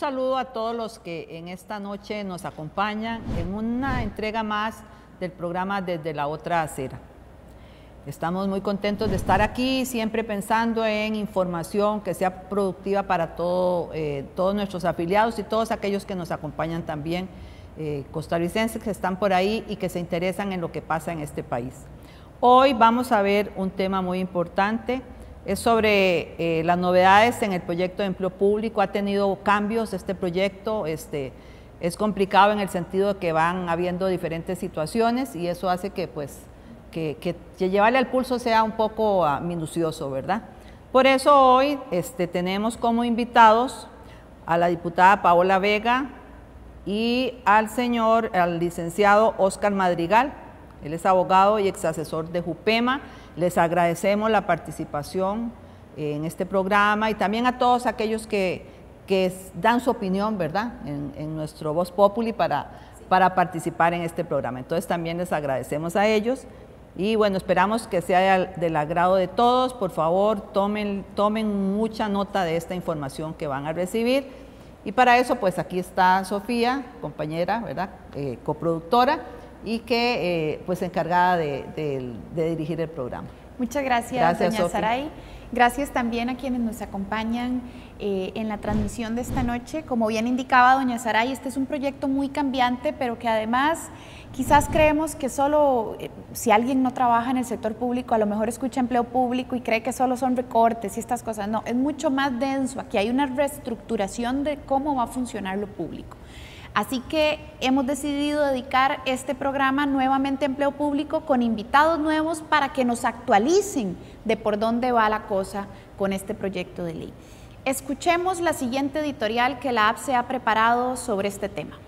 saludo a todos los que en esta noche nos acompañan en una entrega más del programa Desde la Otra Acera. Estamos muy contentos de estar aquí, siempre pensando en información que sea productiva para todos nuestros afiliados y todos aquellos que nos acompañan también, costarricenses que están por ahí y que se interesan en lo que pasa en este país. Hoy vamos a ver un tema muy importante. Es sobre las novedades en el proyecto de empleo público. Ha tenido cambios este proyecto, es complicado en el sentido de que van habiendo diferentes situaciones y eso hace que llevarle al pulso sea un poco minucioso, ¿verdad? Por eso hoy tenemos como invitados a la diputada Paola Vega y al licenciado Oscar Madrigal. Él es abogado y exasesor de JUPEMA. Les agradecemos la participación en este programa y también a todos aquellos que dan su opinión, ¿verdad?, en nuestro Voz Populi para participar en este programa. Entonces también les agradecemos a ellos y bueno, esperamos que sea del agrado de todos. Por favor, tomen mucha nota de esta información que van a recibir y para eso pues aquí está Sofía, compañera, ¿verdad?, coproductora, y que pues encargada de dirigir el programa. Muchas gracias doña Sofi. Saray. Gracias también a quienes nos acompañan en la transmisión de esta noche. Como bien indicaba doña Saray, este es un proyecto muy cambiante, pero que además quizás creemos que solo si alguien no trabaja en el sector público, a lo mejor escucha empleo público y cree que solo son recortes y estas cosas. No, es mucho más denso. Aquí hay una reestructuración de cómo va a funcionar lo público. Así que hemos decidido dedicar este programa nuevamente a empleo público con invitados nuevos para que nos actualicen de por dónde va la cosa con este proyecto de ley. Escuchemos la siguiente editorial que la APSE ha preparado sobre este tema.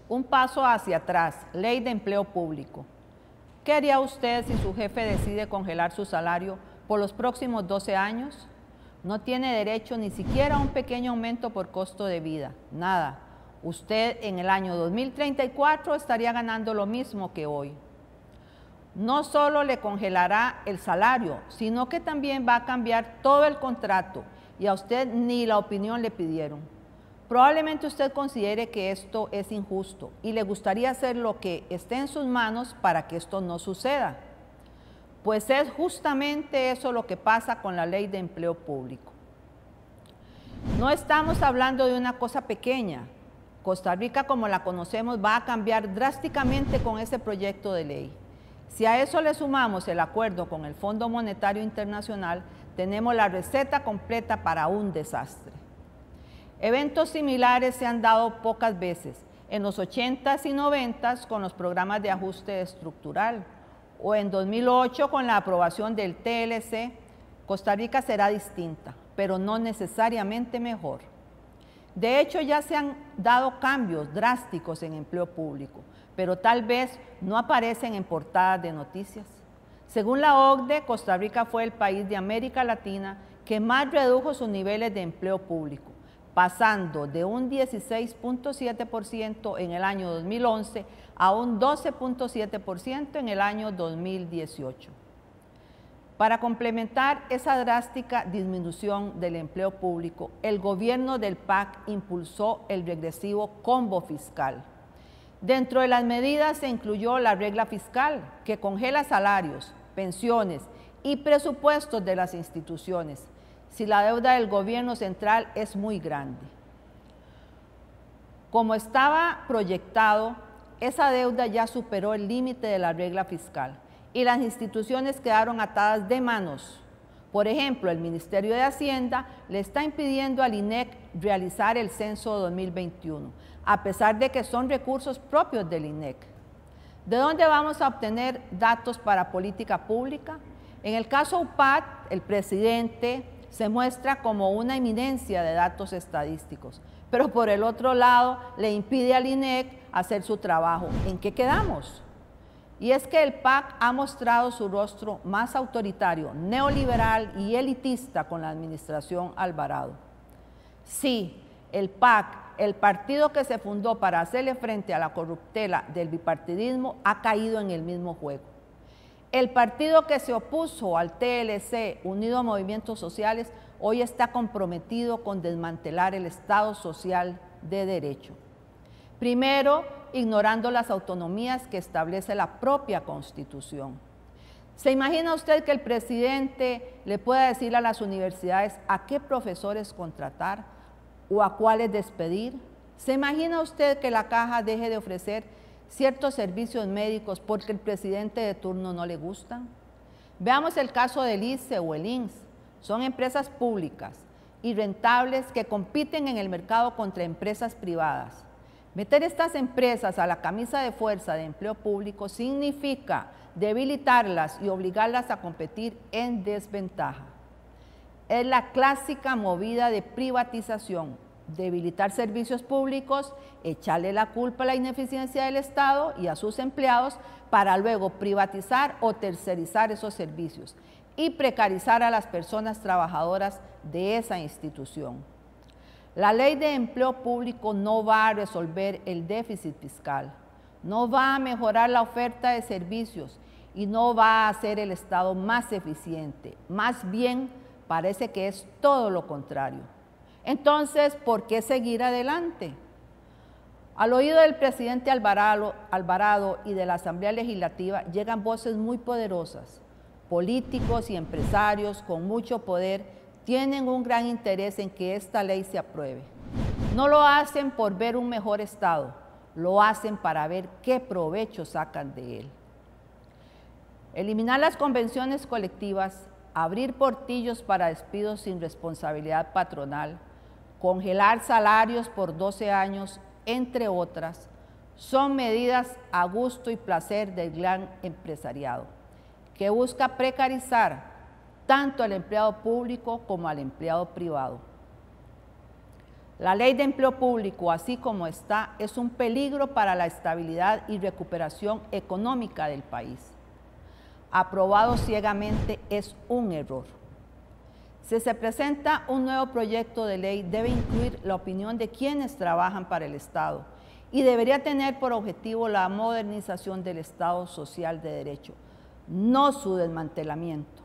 Un paso hacia atrás, ley de empleo público. ¿Qué haría usted si su jefe decide congelar su salario por los próximos 12 años? No tiene derecho ni siquiera a un pequeño aumento por costo de vida, nada. Usted en el año 2034 estaría ganando lo mismo que hoy. No solo le congelará el salario, sino que también va a cambiar todo el contrato y a usted ni la opinión le pidieron. Probablemente usted considere que esto es injusto y le gustaría hacer lo que esté en sus manos para que esto no suceda. Pues es justamente eso lo que pasa con la ley de empleo público. No estamos hablando de una cosa pequeña. Costa Rica, como la conocemos, va a cambiar drásticamente con ese proyecto de ley. Si a eso le sumamos el acuerdo con el Fondo Monetario Internacional, tenemos la receta completa para un desastre. Eventos similares se han dado pocas veces, en los 80s y 90s con los programas de ajuste estructural, o en 2008 con la aprobación del TLC. Costa Rica será distinta, pero no necesariamente mejor. De hecho, ya se han dado cambios drásticos en empleo público, pero tal vez no aparecen en portadas de noticias. Según la OCDE, Costa Rica fue el país de América Latina que más redujo sus niveles de empleo público, pasando de un 16.7% en el año 2011 a un 12.7% en el año 2018. Para complementar esa drástica disminución del empleo público, el gobierno del PAC impulsó el regresivo combo fiscal. Dentro de las medidas se incluyó la regla fiscal, que congela salarios, pensiones y presupuestos de las instituciones si la deuda del gobierno central es muy grande. Como estaba proyectado, esa deuda ya superó el límite de la regla fiscal y las instituciones quedaron atadas de manos. Por ejemplo, el Ministerio de Hacienda le está impidiendo al INEC realizar el censo 2021, a pesar de que son recursos propios del INEC. ¿De dónde vamos a obtener datos para política pública? En el caso UPAD, el presidente se muestra como una eminencia de datos estadísticos, pero por el otro lado le impide al INEC hacer su trabajo. ¿En qué quedamos? Y es que el PAC ha mostrado su rostro más autoritario, neoliberal y elitista con la administración Alvarado. Sí, el PAC, el partido que se fundó para hacerle frente a la corruptela del bipartidismo, ha caído en el mismo juego. El partido que se opuso al TLC, Unido a Movimientos Sociales, hoy está comprometido con desmantelar el Estado social de derecho. Primero, ignorando las autonomías que establece la propia Constitución. ¿Se imagina usted que el presidente le pueda decir a las universidades a qué profesores contratar o a cuáles despedir? ¿Se imagina usted que la Caja deje de ofrecer ciertos servicios médicos porque el presidente de turno no le gusta? Veamos el caso del ICE o el INSS. Son empresas públicas y rentables que compiten en el mercado contra empresas privadas. Meter estas empresas a la camisa de fuerza de empleo público significa debilitarlas y obligarlas a competir en desventaja. Es la clásica movida de privatización, debilitar servicios públicos, echarle la culpa a la ineficiencia del Estado y a sus empleados para luego privatizar o tercerizar esos servicios y precarizar a las personas trabajadoras de esa institución. La ley de empleo público no va a resolver el déficit fiscal, no va a mejorar la oferta de servicios y no va a hacer el Estado más eficiente. Más bien, parece que es todo lo contrario. Entonces, ¿por qué seguir adelante? Al oído del presidente Alvarado y de la Asamblea Legislativa llegan voces muy poderosas. Políticos y empresarios con mucho poder tienen un gran interés en que esta ley se apruebe. No lo hacen por ver un mejor Estado, lo hacen para ver qué provecho sacan de él. Eliminar las convenciones colectivas, abrir portillos para despidos sin responsabilidad patronal, congelar salarios por 12 años, entre otras, son medidas a gusto y placer del gran empresariado, que busca precarizar tanto al empleado público como al empleado privado. La ley de empleo público, así como está, es un peligro para la estabilidad y recuperación económica del país. Aprobado ciegamente es un error. Si se presenta un nuevo proyecto de ley, debe incluir la opinión de quienes trabajan para el Estado y debería tener por objetivo la modernización del Estado social de derecho, no su desmantelamiento.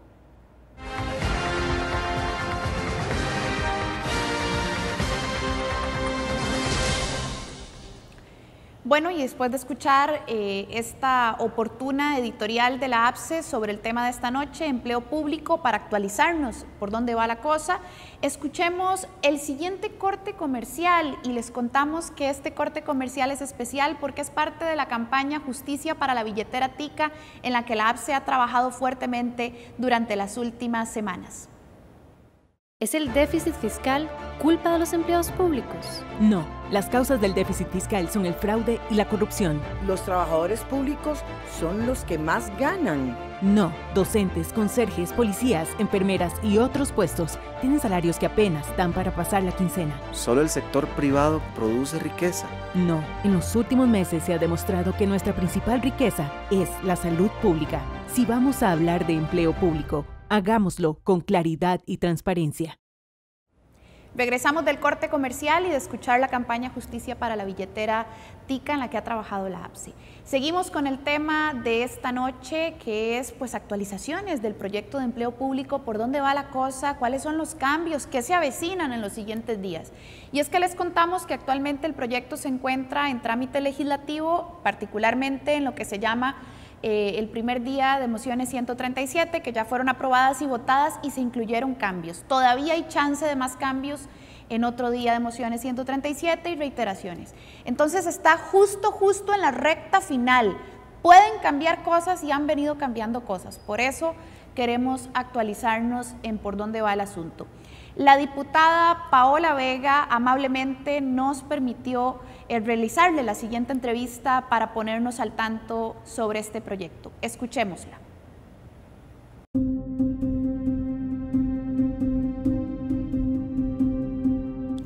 Bueno, y después de escuchar esta oportuna editorial de la APSE sobre el tema de esta noche, empleo público, para actualizarnos por dónde va la cosa, escuchemos el siguiente corte comercial y les contamos que este corte comercial es especial porque es parte de la campaña Justicia para la Billetera Tica, en la que la APSE ha trabajado fuertemente durante las últimas semanas. ¿Es el déficit fiscal culpa de los empleados públicos? No, las causas del déficit fiscal son el fraude y la corrupción. Los trabajadores públicos son los que más ganan. No, docentes, conserjes, policías, enfermeras y otros puestos tienen salarios que apenas dan para pasar la quincena. Solo el sector privado produce riqueza. No, en los últimos meses se ha demostrado que nuestra principal riqueza es la salud pública. Si vamos a hablar de empleo público, hagámoslo con claridad y transparencia. Regresamos del corte comercial y de escuchar la campaña Justicia para la Billetera Tica, en la que ha trabajado la APSE. Seguimos con el tema de esta noche, que es pues actualizaciones del proyecto de empleo público, por dónde va la cosa, cuáles son los cambios que se avecinan en los siguientes días. Y es que les contamos que actualmente el proyecto se encuentra en trámite legislativo, particularmente en lo que se llama el primer día de mociones 137, que ya fueron aprobadas y votadas y se incluyeron cambios. Todavía hay chance de más cambios en otro día de mociones 137 y reiteraciones. Entonces está justo en la recta final. Pueden cambiar cosas y han venido cambiando cosas. Por eso queremos actualizarnos en por dónde va el asunto. La diputada Paola Vega amablemente nos permitió realizarle la siguiente entrevista para ponernos al tanto sobre este proyecto. Escuchémosla.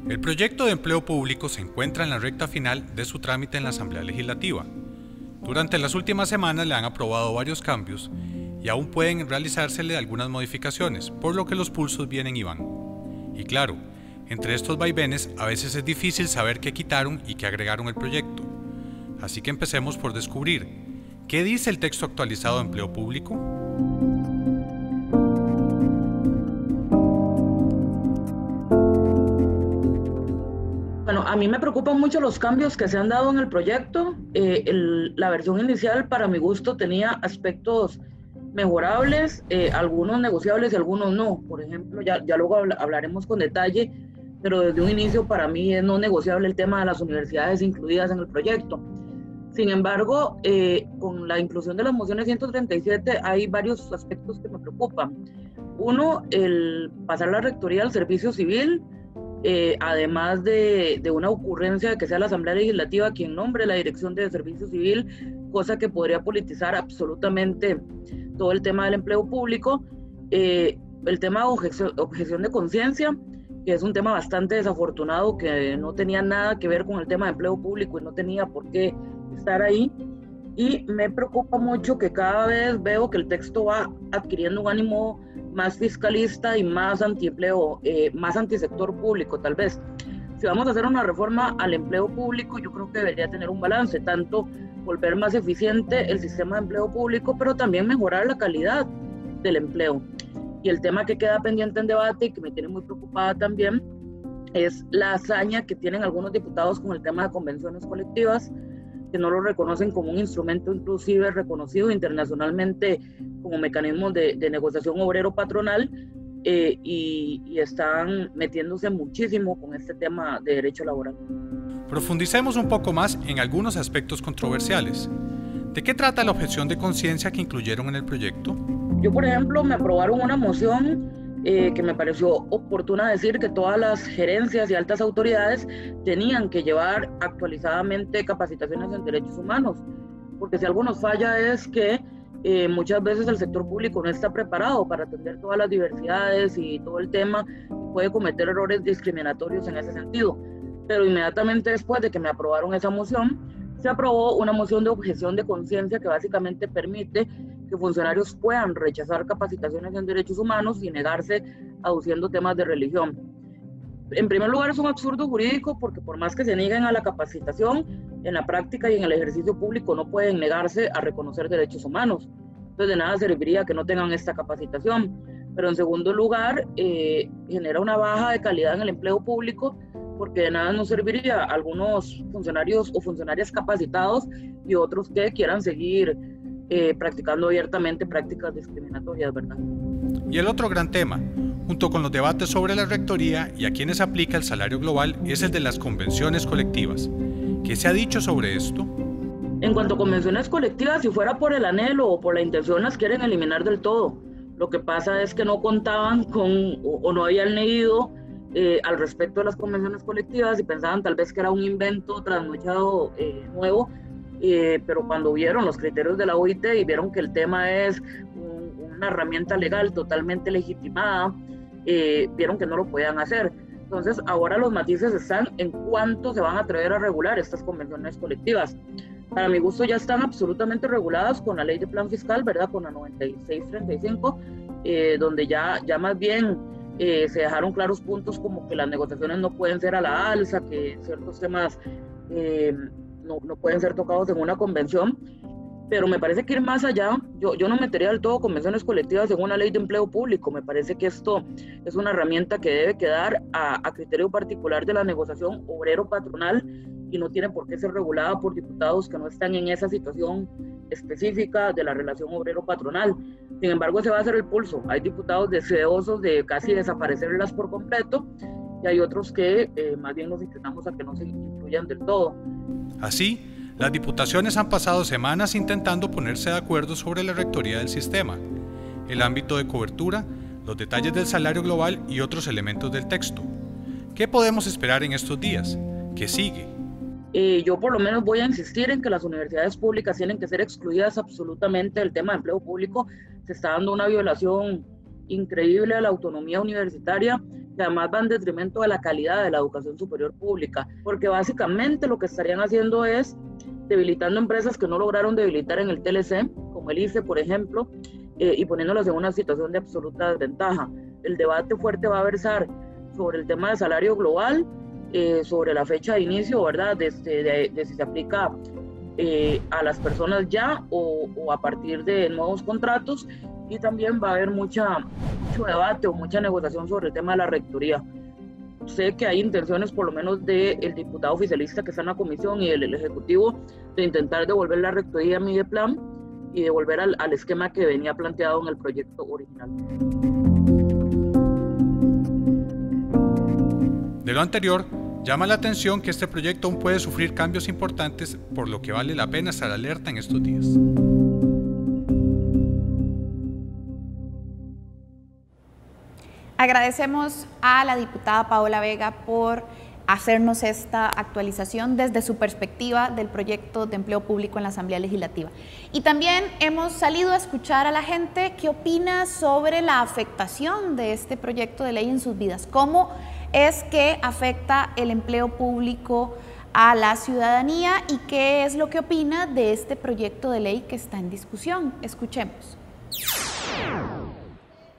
El proyecto de empleo público se encuentra en la recta final de su trámite en la Asamblea Legislativa. Durante las últimas semanas le han aprobado varios cambios y aún pueden realizársele algunas modificaciones, por lo que los pulsos vienen y van. Y claro, entre estos vaivenes a veces es difícil saber qué quitaron y qué agregaron al proyecto. Así que empecemos por descubrir ¿Qué dice el texto actualizado de empleo público? Bueno, a mí me preocupan mucho los cambios que se han dado en el proyecto. La versión inicial, para mi gusto, tenía aspectos mejorables, algunos negociables y algunos no. Por ejemplo, ya luego hablaremos con detalle, pero desde un inicio para mí es no negociable el tema de las universidades incluidas en el proyecto. Sin embargo, con la inclusión de las mociones 137 hay varios aspectos que me preocupan. Uno, el pasar la rectoría al servicio civil, además de una ocurrencia de que sea la Asamblea Legislativa quien nombre la Dirección de Servicio Civil, cosa que podría politizar absolutamente todo el tema del empleo público. El tema de objeción de conciencia, que es un tema bastante desafortunado, que no tenía nada que ver con el tema de empleo público y no tenía por qué estar ahí. Y me preocupa mucho que cada vez veo que el texto va adquiriendo un ánimo más fiscalista y más antiempleo, más antisector público tal vez. Si vamos a hacer una reforma al empleo público, yo creo que debería tener un balance, tanto volver más eficiente el sistema de empleo público, pero también mejorar la calidad del empleo. Y el tema que queda pendiente en debate y que me tiene muy preocupada también es la hazaña que tienen algunos diputados con el tema de convenciones colectivas, que no lo reconocen como un instrumento inclusive reconocido internacionalmente como mecanismo de negociación obrero-patronal, y están metiéndose muchísimo con este tema de derecho laboral. Profundicemos un poco más en algunos aspectos controversiales. ¿De qué trata la objeción de conciencia que incluyeron en el proyecto? Yo, por ejemplo, me aprobaron una moción que me pareció oportuna decir que todas las gerencias y altas autoridades tenían que llevar actualizadamente capacitaciones en derechos humanos, porque si algo nos falla es que muchas veces el sector público no está preparado para atender todas las diversidades y todo el tema, puede cometer errores discriminatorios en ese sentido. Pero inmediatamente después de que me aprobaron esa moción, se aprobó una moción de objeción de conciencia que básicamente permite que funcionarios puedan rechazar capacitaciones en derechos humanos y negarse aduciendo temas de religión. En primer lugar, es un absurdo jurídico porque por más que se nieguen a la capacitación, en la práctica y en el ejercicio público no pueden negarse a reconocer derechos humanos. Entonces de nada serviría que no tengan esta capacitación. Pero en segundo lugar, genera una baja de calidad en el empleo público, porque de nada nos serviría algunos funcionarios o funcionarias capacitados y otros que quieran seguir practicando abiertamente prácticas discriminatorias, ¿verdad? Y el otro gran tema, junto con los debates sobre la rectoría y a quienes aplica el salario global, es el de las convenciones colectivas. ¿Qué se ha dicho sobre esto? En cuanto a convenciones colectivas, si fuera por el anhelo o por la intención, las quieren eliminar del todo. Lo que pasa es que no contaban con o no habían leído al respecto de las convenciones colectivas y pensaban tal vez que era un invento trasnochado nuevo, pero cuando vieron los criterios de la OIT y vieron que el tema es una herramienta legal totalmente legitimada, vieron que no lo podían hacer. Entonces ahora los matices están en cuánto se van a atrever a regular estas convenciones colectivas. Para mi gusto ya están absolutamente reguladas con la ley de plan fiscal, ¿verdad? Con la 9635, donde ya más bien se dejaron claros puntos como que las negociaciones no pueden ser a la alza, que ciertos temas no pueden ser tocados en una convención, pero me parece que ir más allá, yo no metería del todo convenciones colectivas en una ley de empleo público. Me parece que esto es una herramienta que debe quedar a criterio particular de la negociación obrero-patronal y no tiene por qué ser regulada por diputados que no están en esa situación específica de la relación obrero-patronal. Sin embargo, ese va a ser el pulso. Hay diputados deseosos de casi desaparecerlas por completo y hay otros que más bien nos inclinamos a que no se incluyan del todo. Así, las diputaciones han pasado semanas intentando ponerse de acuerdo sobre la rectoría del sistema, el ámbito de cobertura, los detalles del salario global y otros elementos del texto. ¿Qué podemos esperar en estos días? ¿Qué sigue? Yo por lo menos voy a insistir en que las universidades públicas tienen que ser excluidas absolutamente del tema de empleo público. Se está dando una violación increíble a la autonomía universitaria, que además va en detrimento de la calidad de la educación superior pública, porque básicamente lo que estarían haciendo es debilitando empresas que no lograron debilitar en el TLC, como el ICE, por ejemplo, y poniéndolas en una situación de absoluta desventaja. El debate fuerte va a versar sobre el tema de salario global, sobre la fecha de inicio, ¿verdad? De si se aplica a las personas ya o a partir de nuevos contratos, y también va a haber mucho debate o mucha negociación sobre el tema de la rectoría. Sé que hay intenciones, por lo menos del diputado oficialista que está en la comisión y del Ejecutivo, de intentar devolver la rectoría a Mideplan y devolver al esquema que venía planteado en el proyecto original. De lo anterior, llama la atención que este proyecto aún puede sufrir cambios importantes, por lo que vale la pena estar alerta en estos días. Agradecemos a la diputada Paola Vega por hacernos esta actualización desde su perspectiva del proyecto de empleo público en la Asamblea Legislativa. Y también hemos salido a escuchar a la gente qué opina sobre la afectación de este proyecto de ley en sus vidas. ¿Cómo es que afecta el empleo público a la ciudadanía y qué es lo que opina de este proyecto de ley que está en discusión? Escuchemos.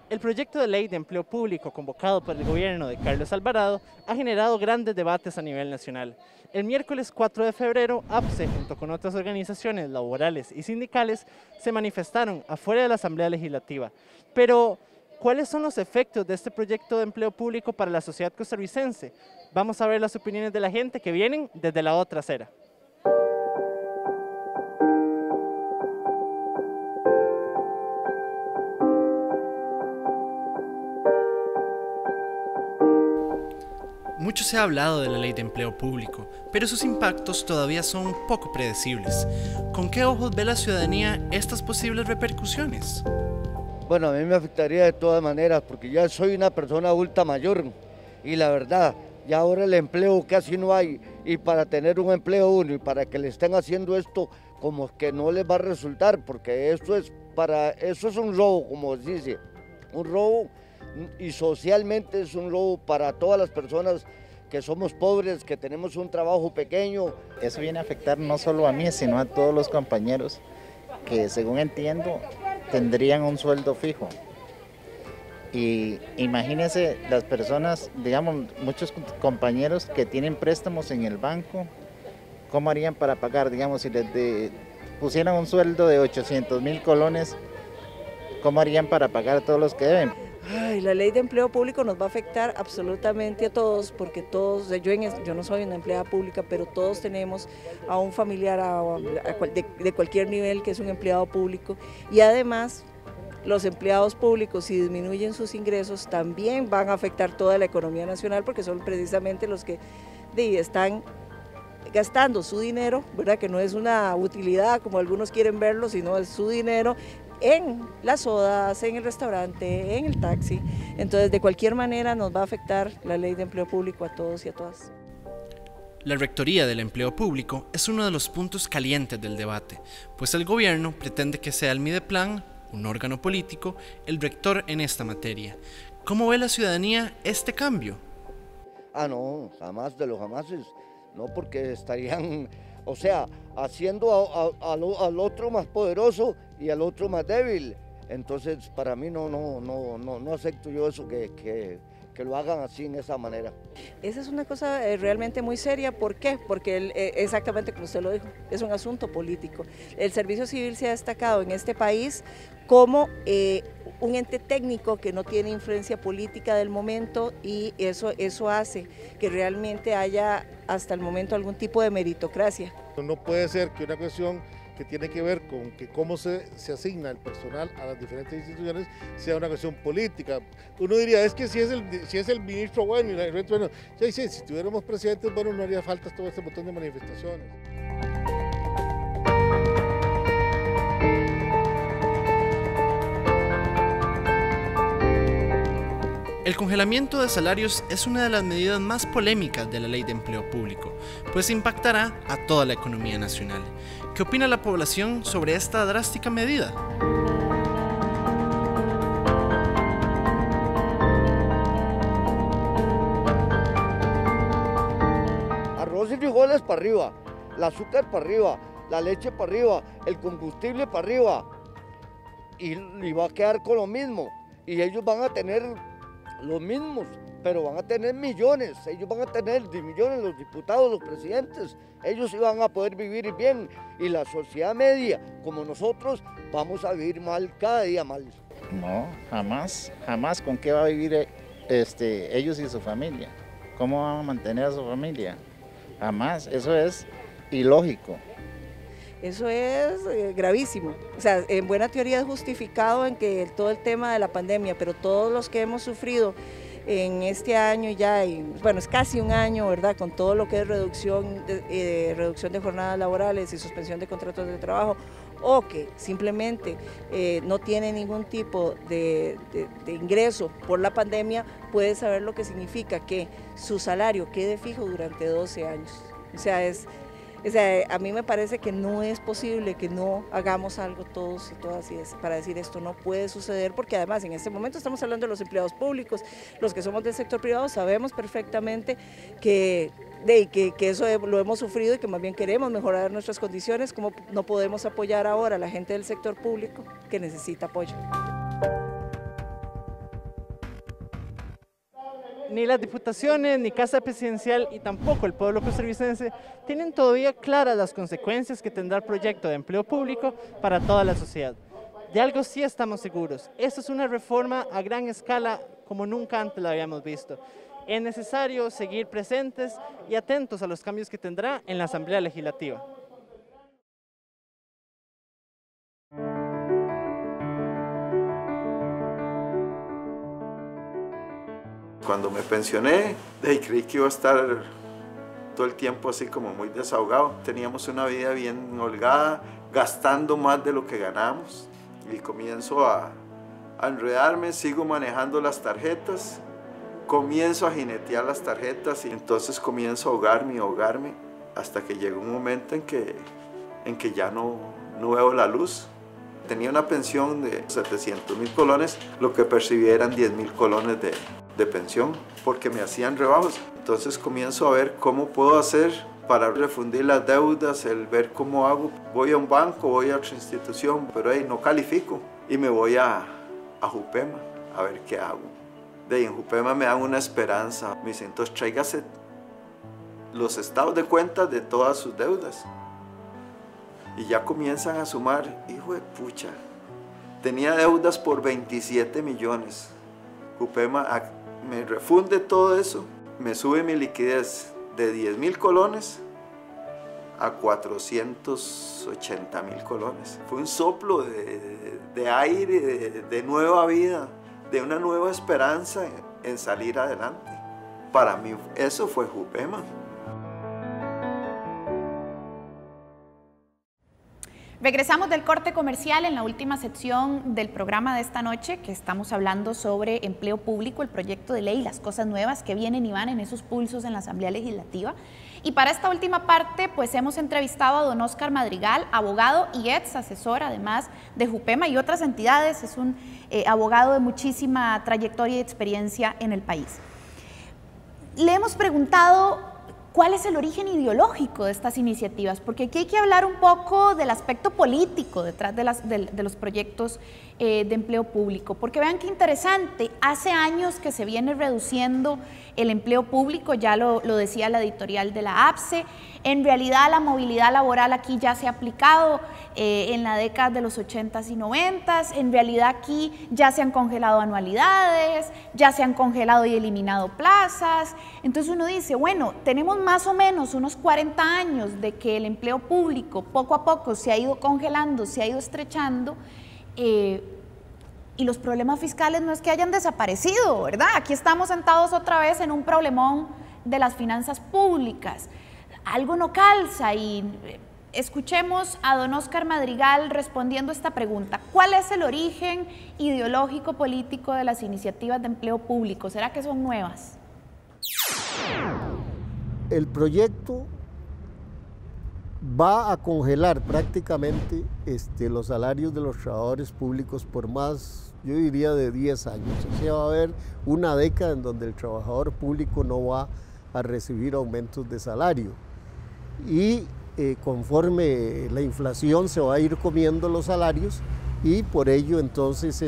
El proyecto de ley de empleo público convocado por el gobierno de Carlos Alvarado ha generado grandes debates a nivel nacional. El miércoles 4 de febrero, APSE, junto con otras organizaciones laborales y sindicales, se manifestaron afuera de la Asamblea Legislativa. Pero, ¿cuáles son los efectos de este proyecto de empleo público para la sociedad costarricense? Vamos a ver las opiniones de la gente que vienen desde la otra acera. Mucho se ha hablado de la ley de empleo público, pero sus impactos todavía son poco predecibles. ¿Con qué ojos ve la ciudadanía estas posibles repercusiones? Bueno, a mí me afectaría de todas maneras, porque ya soy una persona adulta mayor y la verdad, ya ahora el empleo casi no hay, y para tener un empleo uno y para que le estén haciendo esto, como que no les va a resultar, porque eso es un robo, como se dice, un robo, y socialmente es un robo para todas las personas que somos pobres, que tenemos un trabajo pequeño. Eso viene a afectar no solo a mí, sino a todos los compañeros que, según entiendo, tendrían un sueldo fijo. Y imagínense las personas, digamos, muchos compañeros que tienen préstamos en el banco, ¿cómo harían para pagar? Digamos, si les pusieran un sueldo de 800,000 colones, ¿cómo harían para pagar todos los que deben? Ay, la ley de empleo público nos va a afectar absolutamente a todos, porque todos, yo no soy una empleada pública, pero todos tenemos a un familiar de cualquier nivel que es un empleado público, y además los empleados públicos, si disminuyen sus ingresos, también van a afectar toda la economía nacional, porque son precisamente los que están gastando su dinero, ¿verdad? Que no es una utilidad como algunos quieren verlo, sino es su dinero en las sodas, en el restaurante, en el taxi. Entonces, de cualquier manera nos va a afectar la ley de empleo público a todos y a todas. La Rectoría del Empleo Público es uno de los puntos calientes del debate, pues el gobierno pretende que sea el Mideplan, un órgano político, el rector en esta materia. ¿Cómo ve la ciudadanía este cambio? No, jamás de los jamases, no, porque estarían, o sea, haciendo al otro más poderoso y al otro más débil. Entonces, para mí no acepto yo eso, que lo hagan así, en esa manera. Esa es una cosa realmente muy seria. ¿Por qué? Porque exactamente como usted lo dijo, es un asunto político. El servicio civil se ha destacado en este país como un ente técnico que no tiene influencia política del momento, y eso hace que realmente haya hasta el momento algún tipo de meritocracia. No puede ser que una cuestión que tiene que ver con que cómo se asigna el personal a las diferentes instituciones sea una cuestión política. Uno diría, es que si es el ministro bueno y la gente bueno, ya dice, si tuviéramos presidentes, bueno, no haría falta todo este montón de manifestaciones. El congelamiento de salarios es una de las medidas más polémicas de la Ley de Empleo Público, pues impactará a toda la economía nacional. ¿Qué opina la población sobre esta drástica medida? Arroz y frijoles para arriba, el azúcar para arriba, la leche para arriba, el combustible para arriba, y va a quedar con lo mismo, y ellos van a tener los mismos pero van a tener millones, ellos van a tener millones, los diputados, los presidentes, ellos sí van a poder vivir bien, y la sociedad media, como nosotros, vamos a vivir mal, cada día mal. No, jamás, jamás. ¿Con qué va a vivir ellos y su familia? ¿Cómo van a mantener a su familia? Jamás, eso es ilógico. Eso es gravísimo. O sea, en buena teoría es justificado en que todo el tema de la pandemia, pero todos los que hemos sufrido en este año ya, y, bueno, es casi un año, ¿verdad?, con todo lo que es reducción de jornadas laborales y suspensión de contratos de trabajo, o que simplemente no tiene ningún tipo de ingreso por la pandemia, puede saber lo que significa que su salario quede fijo durante 12 años. O sea, a mí me parece que no es posible que no hagamos algo todos y todas para decir esto no puede suceder, porque además en este momento estamos hablando de los empleados públicos, los que somos del sector privado sabemos perfectamente que eso lo hemos sufrido y que más bien queremos mejorar nuestras condiciones. ¿Cómo no podemos apoyar ahora a la gente del sector público que necesita apoyo? Ni las diputaciones, ni Casa Presidencial y tampoco el pueblo costarricense tienen todavía claras las consecuencias que tendrá el proyecto de empleo público para toda la sociedad. De algo sí estamos seguros, esto es una reforma a gran escala como nunca antes la habíamos visto. Es necesario seguir presentes y atentos a los cambios que tendrá en la Asamblea Legislativa. Cuando me pensioné, creí que iba a estar todo el tiempo así como muy desahogado. Teníamos una vida bien holgada, gastando más de lo que ganamos. Y comienzo a enredarme, sigo manejando las tarjetas, comienzo a jinetear las tarjetas y entonces comienzo a ahogarme, hasta que llegó un momento en que ya no veo la luz. Tenía una pensión de 700.000 colones, lo que percibía eran 10.000 colones de pensión, porque me hacían rebajos. Entonces comienzo a ver cómo puedo hacer para refundir las deudas, el ver cómo hago. Voy a un banco, voy a otra institución, pero ahí no califico. Y me voy a Jupema a ver qué hago. En Jupema me dan una esperanza. Me dicen, entonces tráigase los estados de cuenta de todas sus deudas. Y ya comienzan a sumar. Hijo de pucha, tenía deudas por 27 millones. Jupema me refunde todo eso, me sube mi liquidez de 10.000 colones a 480.000 colones. Fue un soplo de aire, de nueva vida, de una nueva esperanza en salir adelante. Para mí eso fue Jupema. Regresamos del corte comercial en la última sección del programa de esta noche, que estamos hablando sobre empleo público, el proyecto de ley, las cosas nuevas que vienen y van en esos pulsos en la Asamblea Legislativa. Y para esta última parte, pues hemos entrevistado a don Óscar Madrigal, abogado y ex asesor, además de Jupema y otras entidades. Es un abogado de muchísima trayectoria y experiencia en el país. Le hemos preguntado ¿cuál es el origen ideológico de estas iniciativas? Porque aquí hay que hablar un poco del aspecto político detrás de los proyectos de empleo público, porque vean qué interesante, hace años que se viene reduciendo el empleo público, ya lo decía la editorial de la APSE. En realidad la movilidad laboral aquí ya se ha aplicado en la década de los 80s y 90s, en realidad aquí ya se han congelado anualidades, ya se han congelado y eliminado plazas. Entonces uno dice, bueno, tenemos más o menos unos 40 años de que el empleo público poco a poco se ha ido congelando, se ha ido estrechando, y los problemas fiscales no es que hayan desaparecido, ¿verdad? Aquí estamos sentados otra vez en un problemón de las finanzas públicas. Algo no calza y escuchemos a don Óscar Madrigal respondiendo esta pregunta. ¿Cuál es el origen ideológico político de las iniciativas de empleo público? ¿Será que son nuevas? El proyecto va a congelar prácticamente los salarios de los trabajadores públicos por más, yo diría, de 10 años. O sea, va a haber una década en donde el trabajador público no va a recibir aumentos de salario. Y conforme la inflación se va a ir comiendo los salarios, y por ello entonces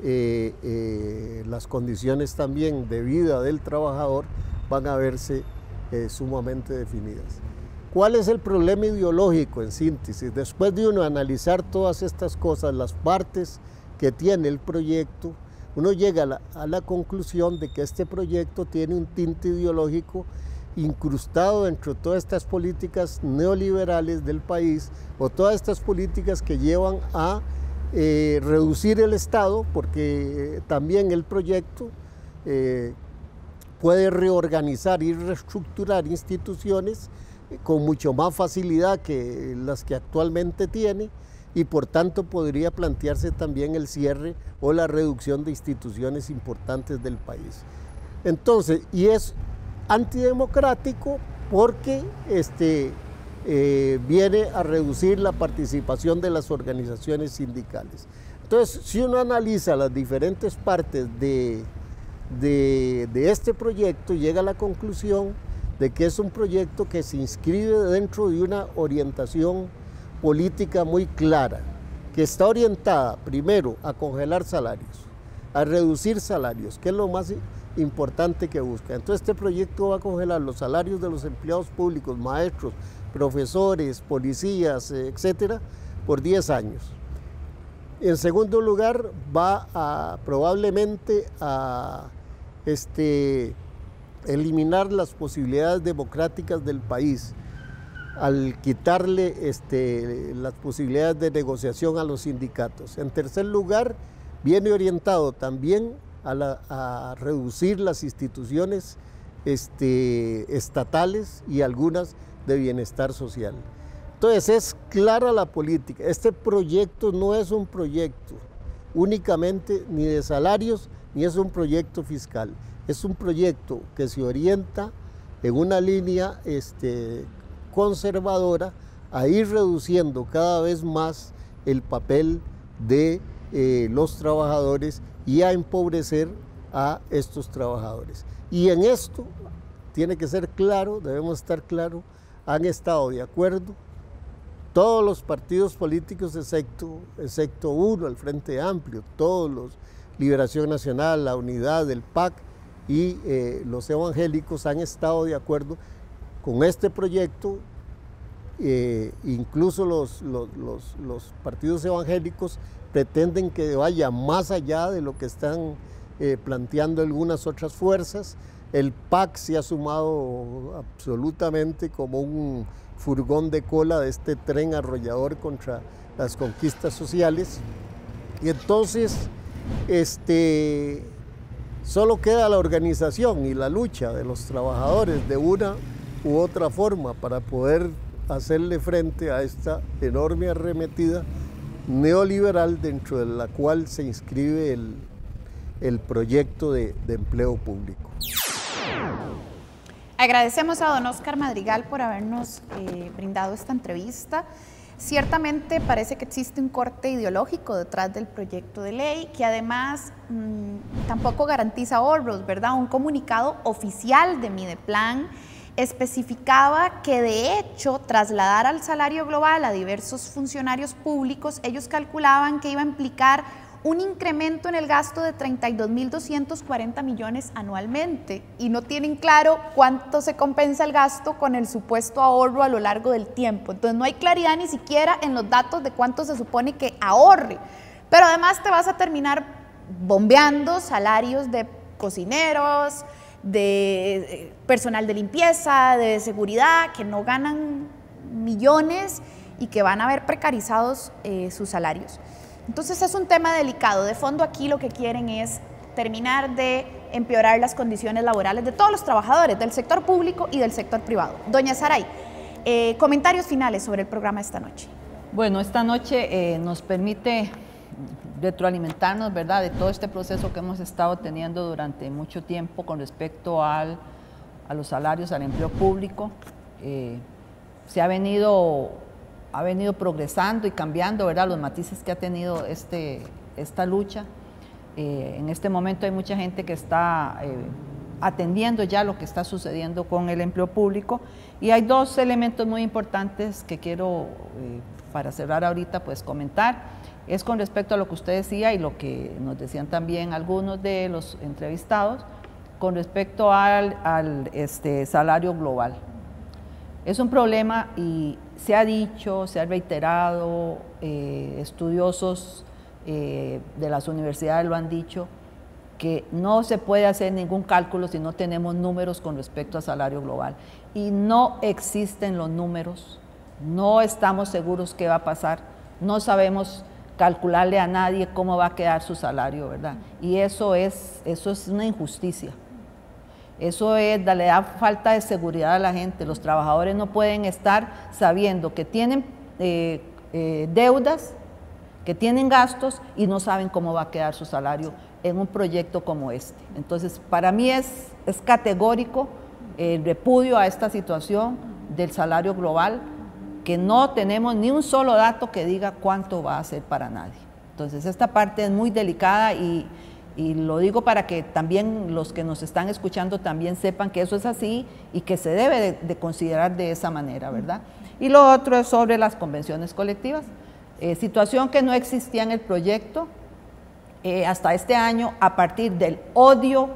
las condiciones también de vida del trabajador van a verse sumamente definidas. ¿Cuál es el problema ideológico en síntesis? Después de uno analizar todas estas cosas, las partes que tiene el proyecto, uno llega a la conclusión de que este proyecto tiene un tinte ideológico incrustado dentro de todas estas políticas neoliberales del país o todas estas políticas que llevan a reducir el Estado, porque también el proyecto puede reorganizar y reestructurar instituciones con mucho más facilidad que las que actualmente tiene, y por tanto podría plantearse también el cierre o la reducción de instituciones importantes del país. Entonces, y es antidemocrático porque viene a reducir la participación de las organizaciones sindicales. Entonces, si uno analiza las diferentes partes de este proyecto, llega a la conclusión de que es un proyecto que se inscribe dentro de una orientación política muy clara, que está orientada primero a congelar salarios, a reducir salarios, que es lo más importante que busca. Entonces este proyecto va a congelar los salarios de los empleados públicos, maestros, profesores, policías, etcétera, por 10 años. En segundo lugar, va probablemente a eliminar las posibilidades democráticas del país, al quitarle las posibilidades de negociación a los sindicatos. En tercer lugar, viene orientado también a reducir las instituciones estatales y algunas de bienestar social. Entonces es clara la política. Este proyecto no es un proyecto únicamente ni de salarios, ni es un proyecto fiscal. Es un proyecto que se orienta en una línea conservadora a ir reduciendo cada vez más el papel de los trabajadores y a empobrecer a estos trabajadores. Y en esto tiene que ser claro, debemos estar claros, han estado de acuerdo todos los partidos políticos excepto uno, el Frente Amplio, todos los Liberación Nacional, la Unidad, el PAC y los evangélicos han estado de acuerdo con este proyecto. Incluso los partidos evangélicos pretenden que vaya más allá de lo que están planteando algunas otras fuerzas. El PAC se ha sumado absolutamente como un furgón de cola de este tren arrollador contra las conquistas sociales. Y entonces solo queda la organización y la lucha de los trabajadores de una u otra forma para poder hacerle frente a esta enorme arremetida neoliberal dentro de la cual se inscribe el proyecto de empleo público. Agradecemos a don Óscar Madrigal por habernos brindado esta entrevista. Ciertamente parece que existe un corte ideológico detrás del proyecto de ley, que además tampoco garantiza ahorros, ¿verdad? Un comunicado oficial de Mideplan especificaba que de hecho trasladar al salario global a diversos funcionarios públicos, ellos calculaban que iba a implicar un incremento en el gasto de 32.240 millones anualmente, y no tienen claro cuánto se compensa el gasto con el supuesto ahorro a lo largo del tiempo. Entonces no hay claridad ni siquiera en los datos de cuánto se supone que ahorre, pero además te vas a terminar bombeando salarios de cocineros, de personal de limpieza, de seguridad, que no ganan millones y que van a ver precarizados sus salarios. Entonces es un tema delicado. De fondo aquí lo que quieren es terminar de empeorar las condiciones laborales de todos los trabajadores del sector público y del sector privado. Doña Saray, comentarios finales sobre el programa de esta noche. Bueno, esta noche nos permite retroalimentarnos, ¿verdad?, de todo este proceso que hemos estado teniendo durante mucho tiempo con respecto a los salarios, al empleo público. Se ha venido progresando y cambiando, ¿verdad?, los matices que ha tenido esta lucha. En este momento hay mucha gente que está atendiendo ya lo que está sucediendo con el empleo público, y hay dos elementos muy importantes que quiero para cerrar ahorita, pues comentar, es con respecto a lo que usted decía y lo que nos decían también algunos de los entrevistados, con respecto al salario global. Es un problema y se ha dicho, se ha reiterado, estudiosos de las universidades lo han dicho, que no se puede hacer ningún cálculo si no tenemos números con respecto al salario global. Y no existen los números, no estamos seguros qué va a pasar, no sabemos calcularle a nadie cómo va a quedar su salario, ¿verdad? Y eso es una injusticia. Eso le da falta de seguridad a la gente. Los trabajadores no pueden estar sabiendo que tienen deudas, que tienen gastos y no saben cómo va a quedar su salario en un proyecto como este. Entonces, para mí es categórico el repudio a esta situación del salario global, que no tenemos ni un solo dato que diga cuánto va a ser para nadie. Entonces, esta parte es muy delicada y lo digo para que también los que nos están escuchando también sepan que eso es así y que se debe de considerar de esa manera, ¿verdad? Y lo otro es sobre las convenciones colectivas, situación que no existía en el proyecto hasta este año, a partir del odio,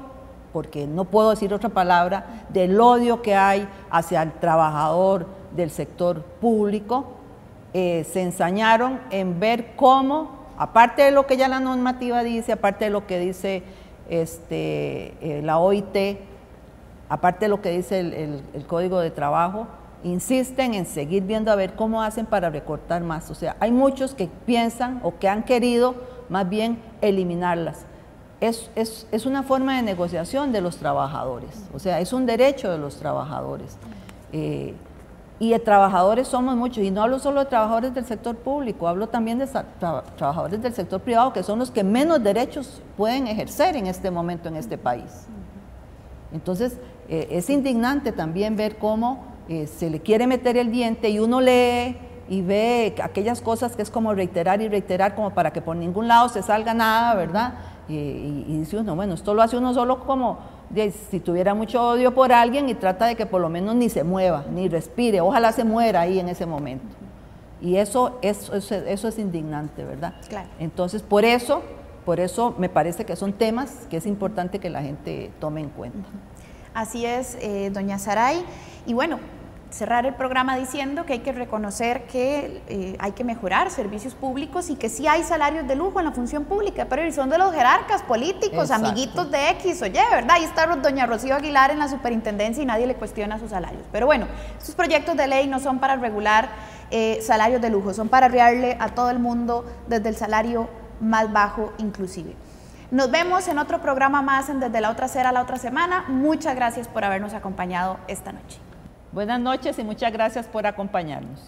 porque no puedo decir otra palabra, del odio que hay hacia el trabajador del sector público, se ensañaron en ver cómo, aparte de lo que ya la normativa dice, aparte de lo que dice la OIT, aparte de lo que dice el Código de Trabajo, insisten en seguir viendo a ver cómo hacen para recortar más. O sea, hay muchos que piensan o que han querido más bien eliminarlas. Es una forma de negociación de los trabajadores, o sea, es un derecho de los trabajadores. Y de trabajadores somos muchos, y no hablo solo de trabajadores del sector público, hablo también de trabajadores del sector privado, que son los que menos derechos pueden ejercer en este momento en este país. Entonces, es indignante también ver cómo se le quiere meter el diente y uno lee y ve aquellas cosas que es como reiterar y reiterar, como para que por ningún lado se salga nada, ¿verdad? Y dice uno, bueno, esto lo hace uno solo como si tuviera mucho odio por alguien y trata de que por lo menos ni se mueva, ni respire, ojalá se muera ahí en ese momento. Y eso es indignante, ¿verdad? Claro. Entonces, por eso me parece que son temas que es importante que la gente tome en cuenta. Así es, doña Saray. Y bueno, cerrar el programa diciendo que hay que reconocer que hay que mejorar servicios públicos y que sí hay salarios de lujo en la función pública, pero son de los jerarcas políticos, exacto, amiguitos de X o Y, ¿verdad? Ahí está doña Rocío Aguilar en la superintendencia y nadie le cuestiona sus salarios. Pero bueno, estos proyectos de ley no son para regular salarios de lujo, son para arriarle a todo el mundo desde el salario más bajo inclusive. Nos vemos en otro programa más en Desde la Otra Acera la otra semana. Muchas gracias por habernos acompañado esta noche. Buenas noches y muchas gracias por acompañarnos.